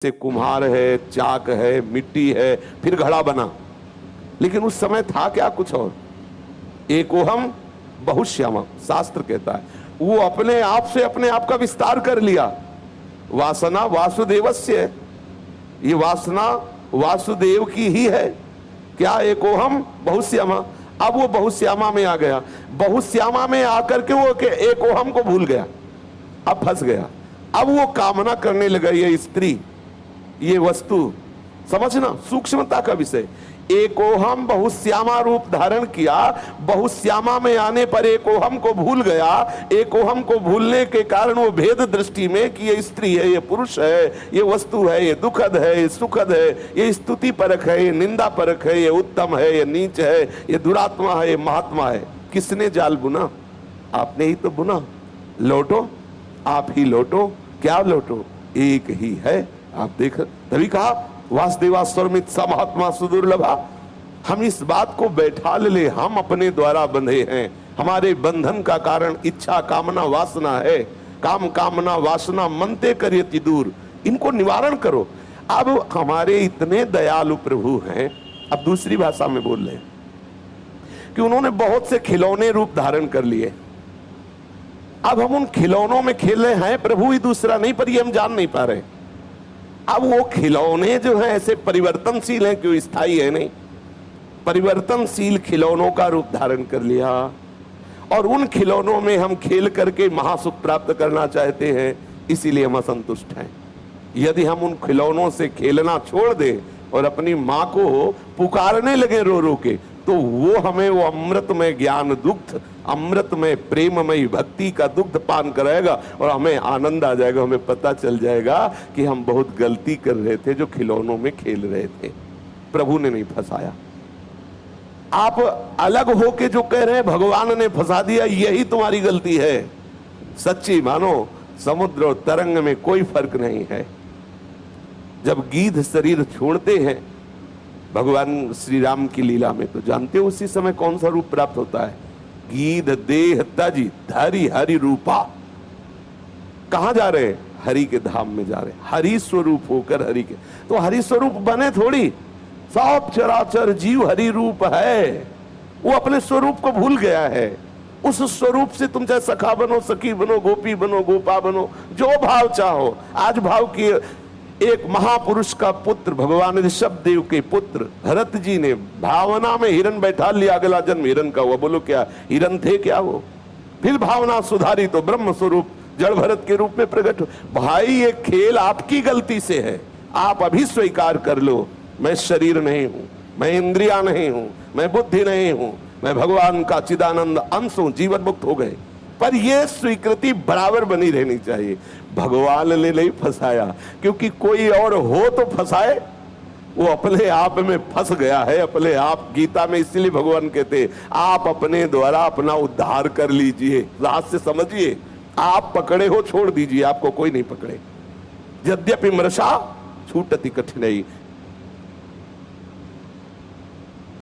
से कुम्हार है, चाक है, मिट्टी है, फिर घड़ा बना। लेकिन उस समय था क्या कुछ और। एकोहम बहुश्यामा शास्त्र कहता है, वो अपने आप से अपने आप का विस्तार कर लिया। वासना वासुदेवस्य है, ये वासना वासुदेव की ही है। क्या एकोहम बहुश्यामा। अब वो बहुश्यामा में आ गया, बहुश्यामा में आकर के वो एकोहम को भूल गया, अब फंस गया। अब वो कामना करने लगा, ये स्त्री, ये वस्तु, समझना सूक्ष्मता का विषय। एकोहम बहुश्यामा रूप धारण किया, बहुश्यामा में आने पर एकोहम को भूल गया। एकोहम को भूलने के कारण वो भेद दृष्टि में कि ये स्त्री है, ये पुरुष है, ये वस्तु है, ये दुखद है, ये सुखद है, ये स्तुति परक है, ये निंदा परक है, ये उत्तम है, ये नीच है, ये दुरात्मा है, ये महात्मा है। किसने जाल बुना? आपने ही तो बुना। लौटो, आप ही लौटो। क्या लौटो? एक ही है। आप देख, तभी कहा वासुदेवा स्वरमित स महात्मा सुदुर्लभा। हम इस बात को बैठा ले, हम अपने द्वारा बंधे हैं। हमारे बंधन का कारण इच्छा कामना वासना है। काम कामना वासना मनते करियति दूर, इनको निवारण करो। अब हमारे इतने दयालु प्रभु हैं, अब दूसरी भाषा में बोल रहे हैं कि उन्होंने बहुत से खिलौने रूप धारण कर लिए। अब हम उन खिलौनों में खेल रहे हैं, प्रभु ही दूसरा नहीं, पर ये हम जान नहीं पा रहे। अब वो खिलौने जो हैं ऐसे परिवर्तनशील हैं, क्यों स्थायी है नहीं। परिवर्तनशील खिलौनों का रूप धारण कर लिया और उन खिलौनों में हम खेल करके महासुख प्राप्त करना चाहते हैं, इसीलिए हम असंतुष्ट हैं। यदि हम उन खिलौनों से खेलना छोड़ दें और अपनी माँ को पुकारने लगे रो रो के, तो वो हमें वो अमृतमय ज्ञान दुग्ध, अमृतमय प्रेममय भक्ति का दुग्ध पान कराएगा और हमें आनंद आ जाएगा। हमें पता चल जाएगा कि हम बहुत गलती कर रहे थे जो खिलौनों में खेल रहे थे। प्रभु ने नहीं फंसाया। आप अलग होके जो कह रहे हैं भगवान ने फंसा दिया, यही तुम्हारी गलती है। सच्ची मानो, समुद्र और तरंग में कोई फर्क नहीं है। जब गीध शरीर छोड़ते हैं भगवान श्री राम की लीला में, तो जानते हो उसी समय कौन सा रूप प्राप्त होता है? गीध देह तजी धरि हरि रूपा। कहां जा रहे हैं? हरि के धाम में जा रहे हैं। हरि स्वरूप होकर हरि के, तो हरि स्वरूप बने थोड़ी। सब चराचर जीव हरि रूप है, वो अपने स्वरूप को भूल गया है। उस स्वरूप से तुम चाहे सखा बनो, सखी बनो, गोपी बनो, गोपा बनो, जो भाव चाहो। आज भाव की एक महापुरुष का पुत्र, भगवान ऋषभ देव के पुत्र भरत जी ने भावना में हिरन बैठा लिया, अगला जन्म हिरन का हुआ। बोलो क्या हिरन थे क्या वो? फिर भावना सुधारी तो ब्रह्म स्वरूप जड़ भरत के रूप में प्रकट हो। भाई ये खेल आपकी गलती से है। आप अभी स्वीकार कर लो, मैं शरीर नहीं हूं, मैं इंद्रिया नहीं हूं, मैं बुद्धि नहीं हूं, मैं भगवान का चिदानंद अंश हूं। जीवन मुक्त हो गए। पर यह स्वीकृति बराबर बनी रहनी चाहिए। भगवान ने नहीं फंसाया, क्योंकि कोई और हो तो फंसाए, वो अपने आप में फंस गया है अपने आप। गीता में इसलिए भगवान कहते आप अपने द्वारा अपना उद्धार कर लीजिए। रात से समझिए, आप पकड़े हो छोड़ दीजिए, आपको कोई नहीं पकड़े। यद्यपि मृषा छूटति कठिनाई,